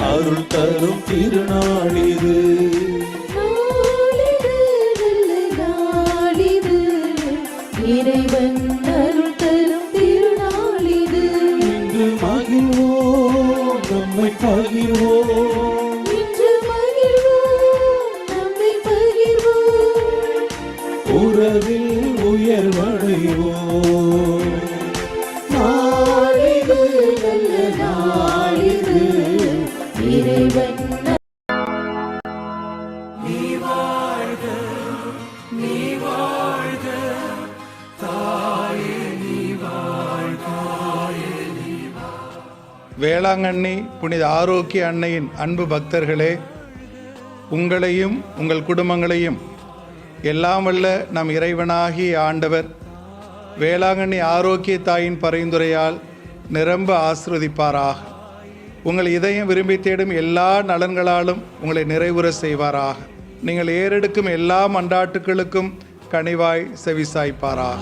அருள் தரும் திருநாள் இது. இறைவன் அருள் தரும் திருநாள் இது. இன்று மகிழ்வோம், நம்மை பகிர்வோம். இன்று மகிழ்வோம், நம்மை பகிர்வோம். உறவில் உயர்வடைவோம். நாளிது நல்ல நாளிது. இறைவன் வேளாங்கண்ணி புனித ஆரோக்கிய அன்னையின் அன்பு பக்தர்களே, உங்களையும் உங்கள் குடும்பங்களையும் எல்லாம் வல்ல நம் இறைவனாகிய ஆண்டவர் வேளாங்கண்ணி ஆரோக்கிய தாயின் பரிந்துரையால் நிரம்ப ஆசீர்வதிப்பாராக. உங்கள் இதயம் விரும்பி தேடும் எல்லா நலன்களாலும் உங்களை நிறைவுற செய்வாராக. நீங்கள் ஏறெடுக்கும் எல்லா மன்றாட்டுகளுக்கும் கனிவாய் செவிசாய்ப்பாராக.